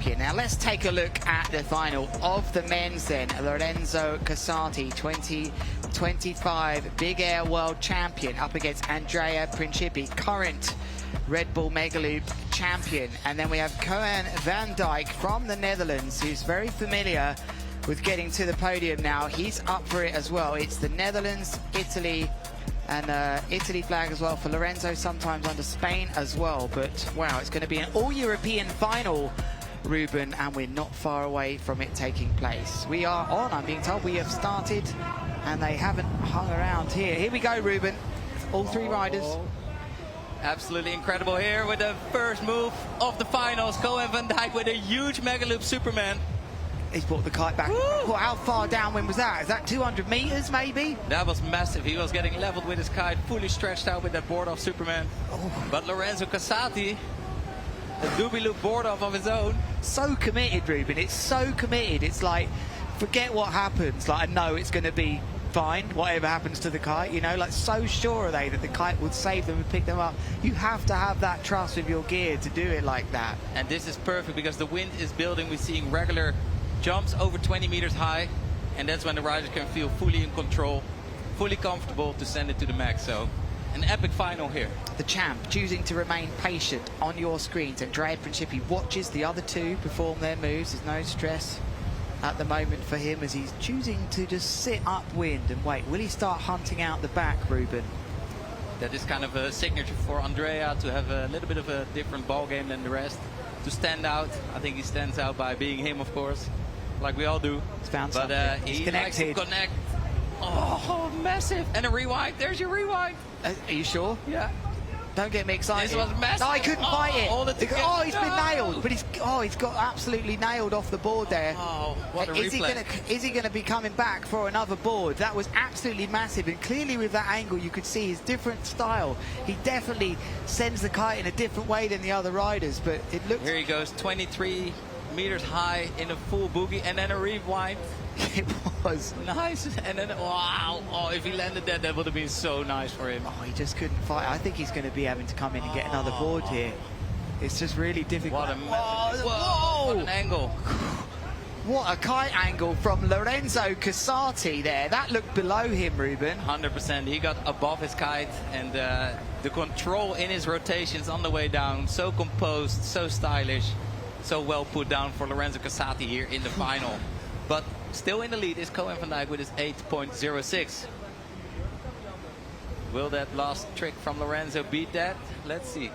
champion. Now let's take a look at the final of the men's then. Lorenzo Casati, 2025 Big Air World Champion, up against Andrea Principi, current Red Bull Megaloop champion. And then we have Koen van Dijk from the Netherlands, who's very familiar with getting to the podium now. He's up for it as well. It's the Netherlands, Italy, and Italy flag as well for Lorenzo, sometimes under Spain as well. But wow, it's going to be an all-European final, Ruben, and we're not far away from it taking place. We are on, I'm being told. We have started and they haven't hung around here. Here we go, Ruben. All three riders. Absolutely incredible here with the first move of the finals. Koen van Dijk with a huge Megaloop Superman. He's brought the kite back. Well, how far downwind was that? Is that 200 meters maybe? That was massive. He was getting leveled with his kite, fully stretched out with that board off Superman. Oh. But Lorenzo Casati, a doobie loop board off of his own. So committed, Ruben. It's so committed. It's like, forget what happens. Like, I know it's going to be fine, whatever happens to the kite, you know, like, so sure are they that the kite would save them and pick them up. You have to have that trust with your gear to do it like that. And this is perfect because the wind is building. We're seeing regular jumps over 20 meters high, and that's when the riders can feel fully in control, fully comfortable to send it to the max. So an epic final here. The champ choosing to remain patient on your screens. Andrea Principi watches the other two perform their moves. There's no stress at the moment for him as he's choosing to just sit upwind and wait. Will he start hunting out the back, Ruben? That is kind of a signature for Andrea, to have a little bit of a different ball game than the rest, to stand out. I think he stands out by being him, of course, like we all do. He's found but he's likes to connect. Oh, massive. And a rewind. There's your rewind. Are you sure? Yeah. Don't get me excited. This was massive. No, I couldn't fight it. Oh, he's been nailed. But he's got absolutely nailed off the board there. Oh, what a replay. Is he going to be coming back for another board? That was absolutely massive. And clearly with that angle, you could see his different style. He definitely sends the kite in a different way than the other riders. But it looks... Here he goes, 23 meters high in a full boogie, and then a rewind. It was nice. And then, wow. Oh, if he landed that would have been so nice for him. Oh, he just couldn't fight. I think he's going to be having to come in and get another board here. It's just really difficult. What a whoa, what an angle. What a kite angle from Lorenzo Casati there. That looked below him, Ruben. 100%. He got above his kite, and the control in his rotations on the way down, so composed, so stylish, so well put down for Lorenzo Casati here in the final. But still in the lead is Koen van Dijk with his 8.06. Will that last trick from Lorenzo beat that? Let's see.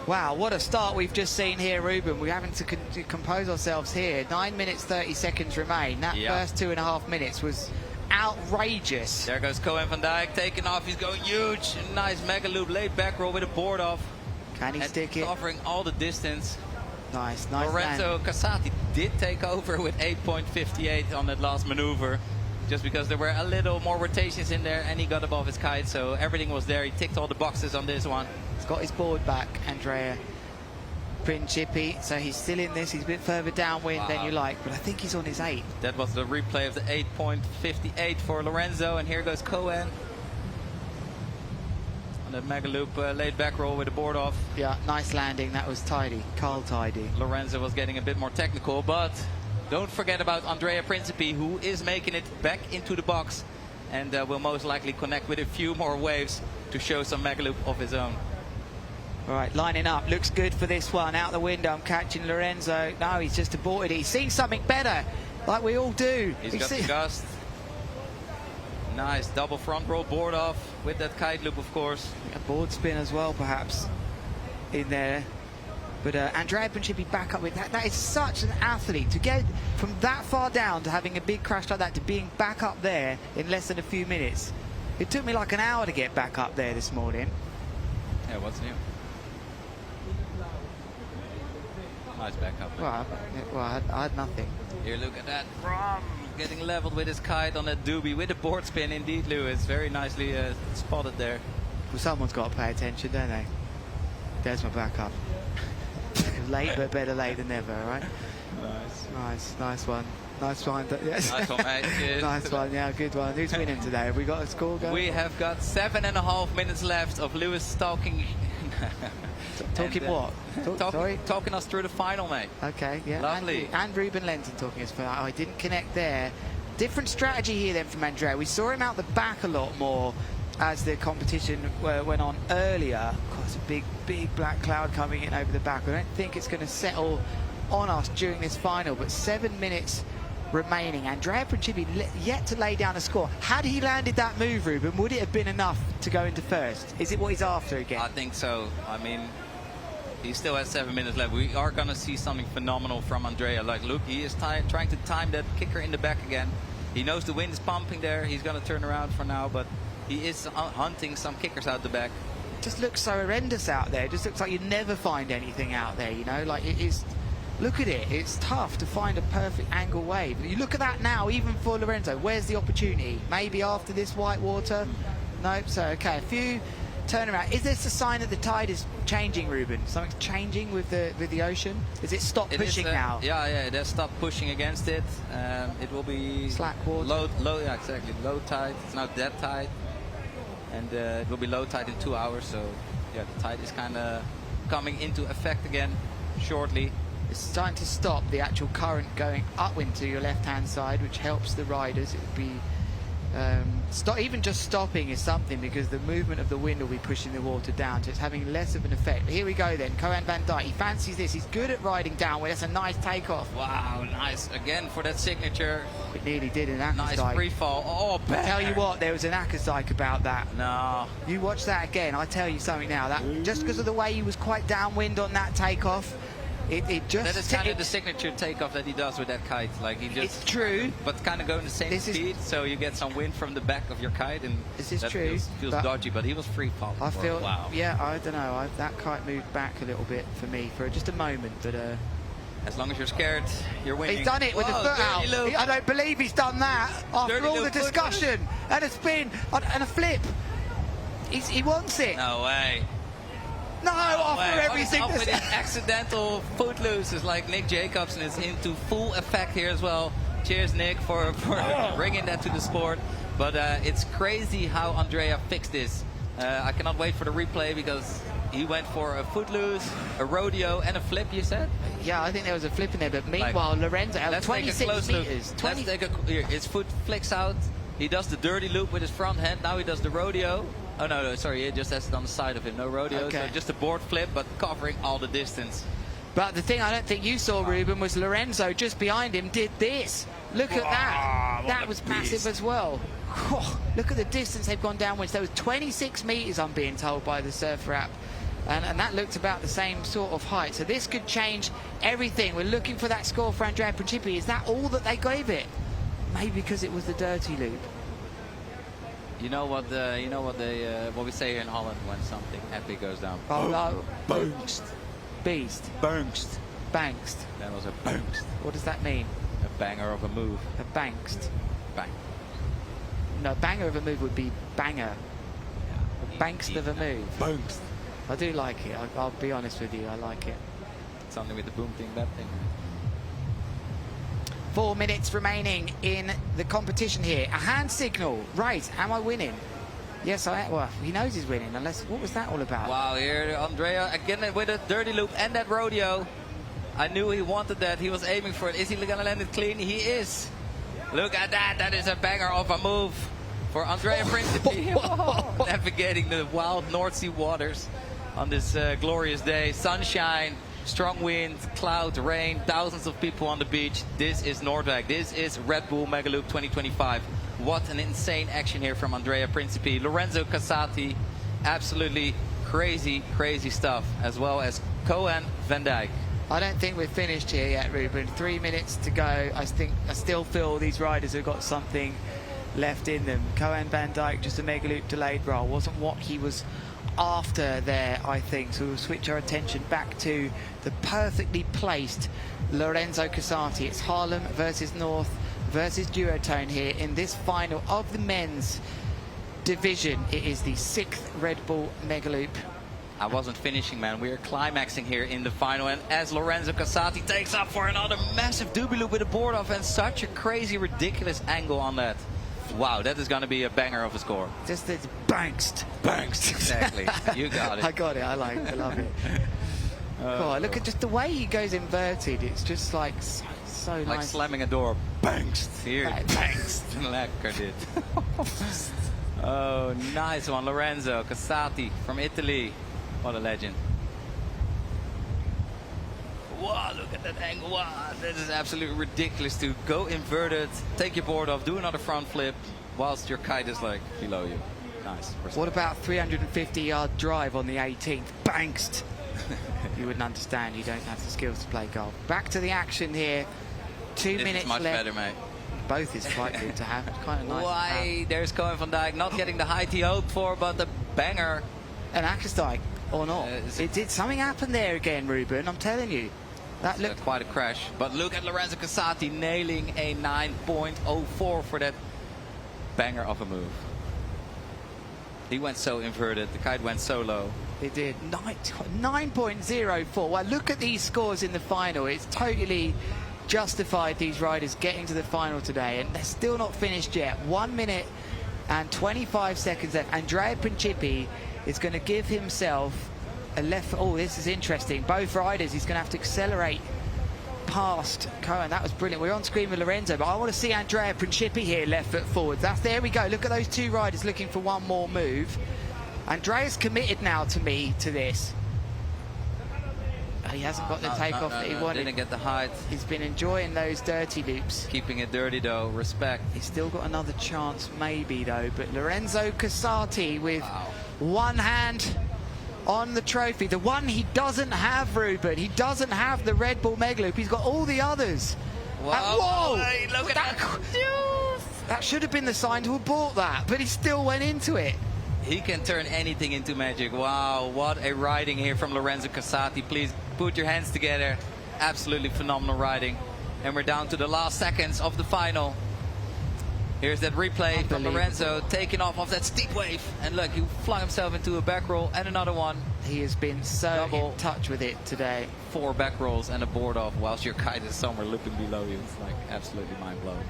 Wow, what a start we've just seen here, Ruben. We're having to compose ourselves here. 9 minutes, 30 seconds remain. That first 2.5 minutes was outrageous. There goes Koen van Dijk taking off. He's going huge. Nice Megaloop, laid back roll with a board off. Can he stick it? Covering all the distance. Nice Lorenzo Casati did take over with 8.58 on that last maneuver, just because there were a little more rotations in there, and he got above his kite, so everything was there. He ticked all the boxes on this one. He's got his board back, Andrea Principi, so he's still in this. He's a bit further downwind than you like, but I think he's on his 8. That was the replay of the 8.58 for Lorenzo, and here goes Koen. On that Megaloop laid back roll with the board off. Yeah, nice landing. That was tidy. Carl tidy. Lorenzo was getting a bit more technical, but don't forget about Andrea Principi, who is making it back into the box and will most likely connect with a few more waves to show some Megaloop of his own. All right, lining up. Looks good for this one. Out the window, I'm catching Lorenzo. No, he's just aborted it. He's seen something better, like we all do. He's got the gust. Nice double front roll board off with that kite loop, of course. A board spin as well, perhaps, in there. But Andrea Principi back up with that. That is such an athlete. To get from that far down to having a big crash like that to being back up there in less than a few minutes. It took me like an hour to get back up there this morning. Yeah, what's new? Nice back up. Well, I had nothing. Here, look at that. Getting leveled with his kite on that doobie with a board spin. Indeed, Lewis. Very nicely spotted there. Well, someone's got to pay attention, don't they? There's my backup. Late, but better late than never, all right? Nice one. Nice one. Yes. Nice one, mate. Cheers. Nice one, yeah, good one. Who's winning today? Have we got a score going? We have got 7.5 minutes left of Lewis stalking Talking And, what? Sorry? Talking us through the final, mate. Okay, yeah. Lovely. And Ruben Lenton talking us for that. Oh, I didn't connect there. Different strategy here then from Andrea. We saw him out the back a lot more as the competition went on earlier. God, it's a big, big black cloud coming in over the back. I don't think it's going to settle on us during this final, but 7 minutes remaining. Andrea Principi yet to lay down a score. Had he landed that move, Ruben, would it have been enough to go into first? Is it what he's after again? I think so. I mean, he still has 7 minutes left. We are going to see something phenomenal from Andrea. Like, look, he is trying to time that kicker in the back again. He knows the wind is pumping there. He's going to turn around for now, but he is hunting some kickers out the back. Just looks so horrendous out there. It just looks like you never find anything out there, you know? Like, it is... Look at it. It's tough to find a perfect angle wave. You look at that now, even for Lorenzo. Where's the opportunity? Maybe after this white water? Nope. So, okay, a few turnaround. Is this a sign that the tide is changing, Ruben? Something's changing with the ocean? Is it stopped pushing now? Yeah, it has stopped pushing against it. It will be slack water. Low, yeah, exactly. Low tide. It's not that tide, and it will be low tide in 2 hours. So, yeah, the tide is kind of coming into effect again shortly. It's starting to stop the actual current going upwind to your left-hand side, which helps the riders. It would be even just stopping is something, because the movement of the wind will be pushing the water down, so it's having less of an effect. But here we go then. Cohen van Dijk, he fancies this. He's good at riding downwind. That's a nice takeoff. Wow, nice again for that signature. It nearly did an Akazike. Nice free-fall. Oh, I tell you what, there was an Akazike about that. No. You watch that again. I tell you something now. That just because of the way he was quite downwind on that takeoff. It just... That is kind of the signature takeoff that he does with that kite. Like, he just... It's true. But kind of going the same speed, so you get some wind from the back of your kite, and this is that true. feels dodgy, but he was free fall. I feel... Wow. Yeah, I don't know. That kite moved back a little bit for me for just a moment, but... As long as you're scared, you're winning. He's done it with the foot out. I don't believe he's done that after all the discussion and a spin and a flip. He wants it. No way. No, after everything. Up with his accidental footloose is like Nick Jacobsen is into full effect here as well. Cheers, Nick, for bringing that to the sport. But it's crazy how Andrea fixed this. I cannot wait for the replay, because he went for a footloose, a rodeo, and a flip, you said? Yeah, I think there was a flip in there, but meanwhile, Lorenzo, let's 26 take a close meters. Look. Let's take here. His foot flicks out. He does the dirty loop with his front hand. Now he does the rodeo. Oh, no, sorry, he just has it on the side of him. No rodeo, okay. So just a board flip, but covering all the distance. But the thing I don't think you saw, Ruben, was Lorenzo just behind him did this. Look at that. That was massive as well. Look at the distance they've gone downwards. There was 26 meters, I'm being told by the Surfer app. And that looked about the same sort of height. So this could change everything. We're looking for that score for Andrea Principi. Is that all that they gave it? Maybe because it was the dirty loop. You know what we say here in Holland when something epic goes down. Oh no. Bangst. Beast. Bangst. Bangst. That was a bangst. What does that mean? A banger of a move. A bangst. Bang. No, banger of a move would be banger. Yeah. A bangst of a move. Bangst. I do like it. I'll be honest with you. I like it. Something with the boom thing, that thing. 4 minutes remaining in the competition here. A hand signal. Right, am I winning? Yes, I am. Well, he knows he's winning, unless... What was that all about? Wow, here Andrea again with a dirty loop and that rodeo. I knew he wanted that. He was aiming for it. Is he going to land it clean? He is. Look at that. That is a banger of a move for Andrea Principi. Navigating the wild North Sea waters on this glorious day. Sunshine. Strong wind, cloud, rain, thousands of people on the beach. This is Noordwijk. This is Red Bull Megaloop 2025. What an insane action here from Andrea Principi. Lorenzo Casati, absolutely crazy, crazy stuff. As well as Cohen van Dijk. I don't think we're finished here yet, Ruben. 3 minutes to go. I still feel these riders have got something left in them. Cohen van Dijk, just a Megaloop delayed roll. Wasn't what he was after there, I think. So we'll switch our attention back to the perfectly placed Lorenzo Casati. It's Haarlem versus North versus Duotone here in this final of the men's division. It is the 6th Red Bull Megaloop. I wasn't finishing, man. We are climaxing here in the final, and as Lorenzo Casati takes up for another massive doobie loop with a board off, and such a crazy, ridiculous angle on that. Wow, that is going to be a banger of a score. Just this bangst. Bangst. Exactly. You got it. I got it. I love it. God, look at just the way he goes inverted. It's just like so like nice. slamming a door. Bangst. Here. Bangst. Lekker dit. Oh, nice one. Lorenzo Casati from Italy. What a legend. Wow, look at that angle. Wow, that is absolutely ridiculous to go inverted, take your board off, do another front flip whilst your kite is like below you. Nice. What about 350-yard drive on the 18th? Bangst. You wouldn't understand. You don't have the skills to play golf. Back to the action here. 2 minutes left. It's much better, mate. Both is quite good to have. It's kind of nice. Why? There's Cohen van Dijk not getting the height he hoped for, but the banger. And Akestijk or not. It did something happen there again, Ruben. I'm telling you. That looked quite a crash. But look at Lorenzo Casati nailing a 9.04 for that banger of a move. He went so inverted. The kite went so low. It did. 9.04. Well, look at these scores in the final. It's totally justified these riders getting to the final today. And they're still not finished yet. 1 minute and 25 seconds left. Andrea Principi is going to give himself a left. Oh, this is interesting. Both riders, he's going to have to accelerate past Cohen. That was brilliant. We're on screen with Lorenzo, but I want to see Andrea Principi here, left foot forward. There we go. Look at those two riders looking for one more move. Andrea's committed now to this. He hasn't got the takeoff that he wanted. Didn't get the height. He's been enjoying those dirty loops. Keeping it dirty though, respect. He's still got another chance maybe though, but Lorenzo Casati with one hand on the trophy. The one he doesn't have, Ruben. He doesn't have the Red Bull Megaloop. He's got all the others. Whoa! Whoa! Hey, look at that. That should have been the sign to abort that, but he still went into it. He can turn anything into magic. Wow, what a riding here from Lorenzo Casati. Please put your hands together. Absolutely phenomenal riding. And we're down to the last seconds of the final. Here's that replay from Lorenzo taking off that steep wave. And look, he flung himself into a back roll and another one. He has been so in touch with it today. 4 back rolls and a board off whilst your kite is somewhere looping below you. It's like absolutely mind-blowing.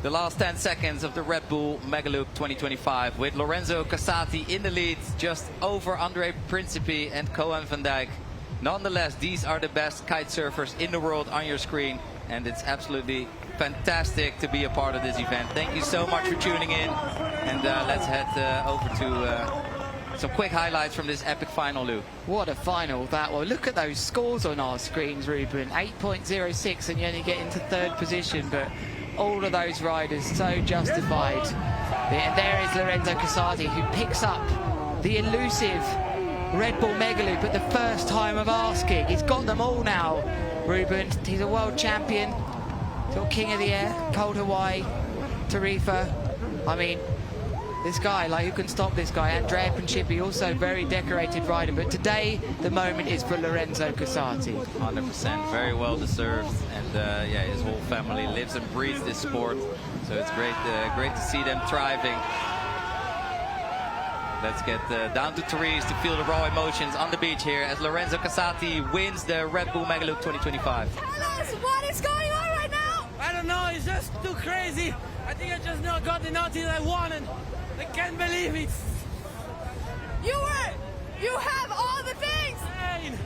The last 10 seconds of the Red Bull Megaloop 2025 with Lorenzo Casati in the lead, just over Andrea Principi and Cohen van Dijk. Nonetheless, these are the best kite surfers in the world on your screen, and it's absolutely fantastic to be a part of this event. Thank you so much for tuning in, and let's head over to some quick highlights from this epic final loop. What a final that was. Look at those scores on our screens, Ruben. 8.06 and you only get into 3rd position, but all of those riders so justified. And there is Lorenzo Casati, who picks up the elusive Red Bull Megaloop at the first time of asking. He's got them all now, Ruben. He's a world champion, sort of king of the air, cold Hawaii, Tarifa. I mean, this guy, like, who can stop this guy? Andrea Principi, also very decorated rider, but today the moment is for Lorenzo Casati. 100%, very well deserved, and yeah, his whole family lives and breathes this sport, so it's great to see them thriving. Let's get down to Therese to feel the raw emotions on the beach here as Lorenzo Casati wins the Red Bull Megaloop 2025. Tell us what is going on right now! I don't know, it's just too crazy. I think I just got the notice I wanted. I can't believe it. You have all the things! Pain.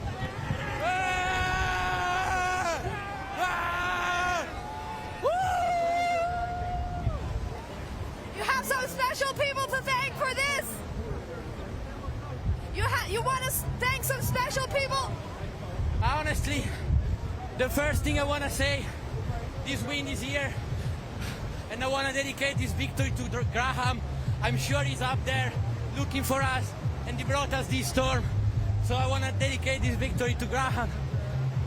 You have some special people to thank for this! You want to thank some special people? Honestly, the first thing I want to say, this win is here. And I want to dedicate this victory to Graham. I'm sure he's up there looking for us, and he brought us this storm. So I want to dedicate this victory to Graham.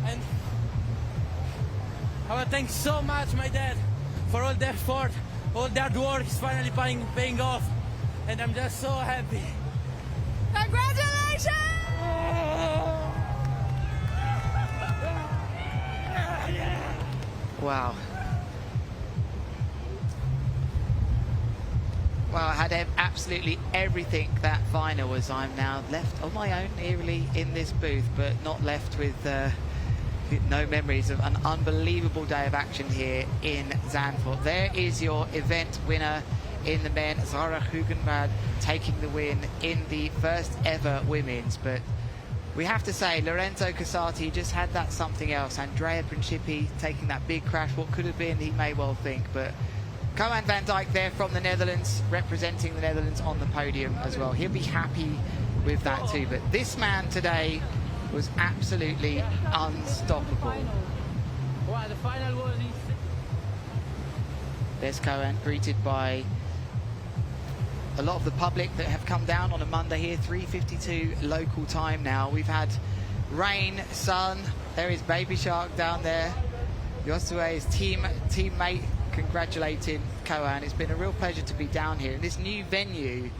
And I want to thank so much my dad for all the effort, all the hard work is finally paying off. And I'm just so happy. Congratulations! Wow. Well, I had absolutely everything that final as I'm now left on my own, eerily, in this booth, but not left with no memories of an unbelievable day of action here in Zandvoort. There is your event winner in the men, Zara Hugenrad, taking the win in the first ever women's. But we have to say, Lorenzo Casati just had that something else. Andrea Principi taking that big crash, what could have been, he may well think. But Koen van Dijk there from the Netherlands, representing the Netherlands on the podium as well. He'll be happy with that too. But this man today was absolutely unstoppable. Wow, the final was There's Koen, greeted by a lot of the public that have come down on a Monday here, 3:52 local time now. We've had rain, sun, there is Baby Shark down there. Josue's teammate congratulating Koen. It's been a real pleasure to be down here in this new venue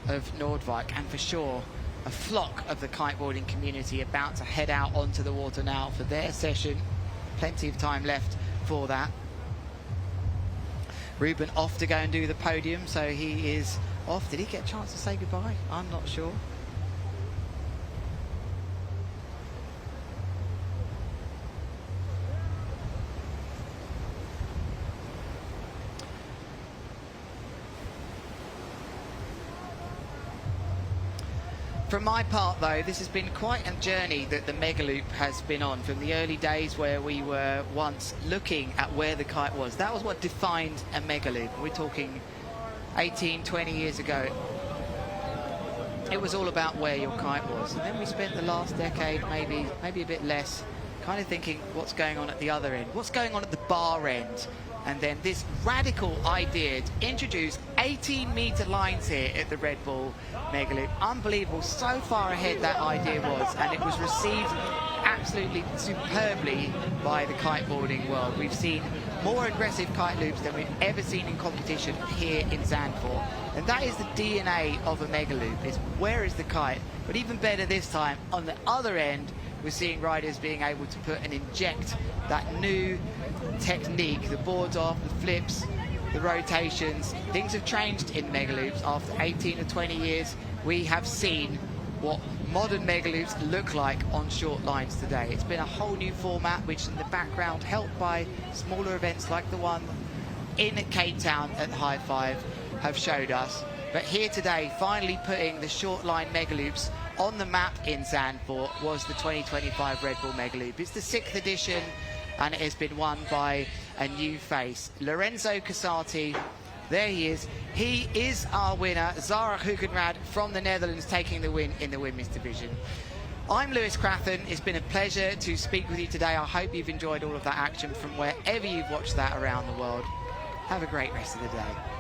of Noordwijk, and for sure a flock of the kiteboarding community about to head out onto the water now for their session. Plenty of time left for that. Ruben off to go and do the podium, so he is off. Did he get a chance to say goodbye? I'm not sure. From my part though, this has been quite a journey that the Megaloop has been on, from the early days where we were once looking at where the kite was. That was what defined a Megaloop. We're talking 18, 20 years ago. It was all about where your kite was. And then we spent the last decade, maybe a bit less, kind of thinking what's going on at the other end, what's going on at the bar end. And then this radical idea to introduce 18-meter lines here at the Red Bull Megaloop. Unbelievable, so far ahead that idea was, and it was received absolutely superbly by the kiteboarding world. We've seen more aggressive kite loops than we've ever seen in competition here in Zandvoort. And that is the DNA of a Megaloop, is where is the kite? But even better this time, on the other end, we're seeing riders being able to put and inject that new technique, the boards off, the flips, the rotations. Things have changed in Megaloops. After 18 or 20 years, we have seen what modern Megaloops look like on short lines today. It's been a whole new format, which in the background, helped by smaller events like the one in Cape Town at High Five, have showed us. But here today, finally putting the short line Megaloops on the map in Zandvoort was the 2025 Red Bull Megaloop. It's the 6th edition, and it has been won by a new face. Lorenzo Casati, there he is. He is our winner. Zara Hugenrad from the Netherlands taking the win in the women's division. I'm Lewis Crathon. It's been a pleasure to speak with you today. I hope you've enjoyed all of that action from wherever you've watched that around the world. Have a great rest of the day.